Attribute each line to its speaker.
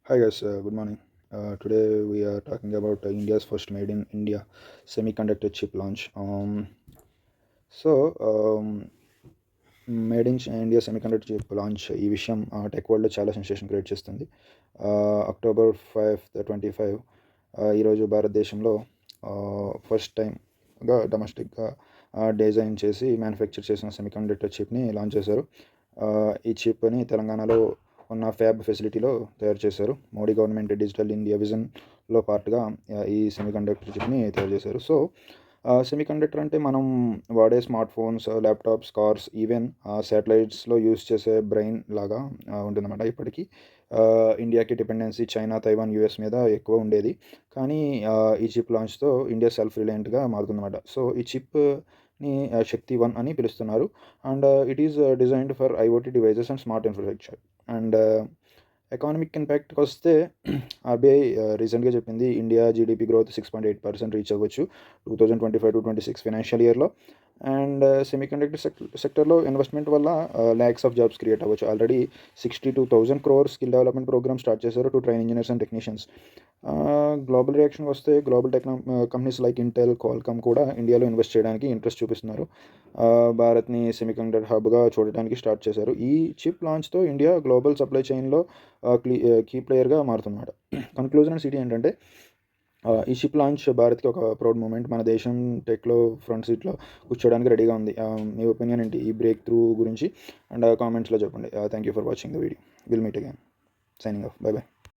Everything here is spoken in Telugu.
Speaker 1: Hi guys, good morning. Today we are talking about India's first made in India semiconductor chip launch. So, made in India semiconductor chip launch ఈ విషయం టెక్ వరల్డ్లో చాలా సెన్సేషన్ క్రియేట్ చేస్తుంది. అక్టోబర్ 5 25 ఈరోజు భారతదేశంలో ఫస్ట్ టైంగా డొమెస్టిక్గా డిజైన్ చేసి మ్యానుఫ్యాక్చర్ చేసిన సెమీకండక్టర్ చిప్ని లాంచ్ చేశారు. ఈ చిప్ని తెలంగాణలో ఉన్న ఫ్యాబ్ ఫెసిలిటీలో తయారు చేశారు. మోడీ గవర్నమెంట్ డిజిటల్ ఇండియా విజన్లో పార్ట్గా ఈ సెమీకండక్టర్ చిప్ని తయారు చేశారు. సో సెమీకండక్టర్ అంటే మనం వాడే smart phones, laptops, cars, even శాటిలైట్స్లో యూస్ చేసే బ్రెయిన్ లాగా ఉంటుందన్నమాట. ఇప్పటికీ ఇండియాకి డిపెండెన్సీ చైనా, తైవాన్, యూఎస్ మీద ఎక్కువ ఉండేది. కానీ ఈ చిప్ లాంచ్తో ఇండియా సెల్ఫ్ రిలయంట్గా మారుతుందన్నమాట. సో ఈ చిప్ని శక్తి 1 అని పిలుస్తున్నారు. And it is designed for IoT devices and smart infrastructure. And economic ఇంపాక్ట్కి వస్తే ఆర్బీఐ రీసెంట్గా చెప్పింది ఇండియా జీడీపీ గ్రోత్ 6.8% రీచ్ అవ్వచ్చు 2025-26 ఫైనాన్షియల్ ఇయర్లో. అండ్ సెమీకండక్టర్ సెక్టర్లో ఇన్వెస్ట్మెంట్ వల్ల ల్యాక్స్ ఆఫ్ జాబ్స్ క్రియేట్ అవ్వచ్చు. Already 62,000 crore skill development program start చేశారు to train engineers and technicians. Global reaction వస్తే global companies like Intel, Qualcomm కూడా ఇండియాలో ఇన్వెస్ట్ చేయడానికి ఇంట్రెస్ట్ చూపిస్తున్నారు. భారత్ని సెమీకండక్టర్ హబ్గా చూడడానికి స్టార్ట్ చేశారు. ఈ చిప్ లాంచ్తో ఇండియా గ్లోబల్ సప్లై చైన్లో కీ ప్లేయర్గా మారుతుందన్నమాట. కన్క్లూజన్ అండ్ సిటీ ఏంటంటే ఈ షిప్ లాంచ్ భారత్కి ఒక ప్రౌడ్ మూమెంట్. మన దేశం టెక్లో ఫ్రంట్ సీట్లో కూర్చోడానికి రెడీగా ఉంది. మీ ఒపీనియన్ ఏంటి ఈ బ్రేక్ త్రూ గురించి? అండ్ కామెంట్స్లో చెప్పండి. Thank you for watching the video. Will meet again. Signing off. By by.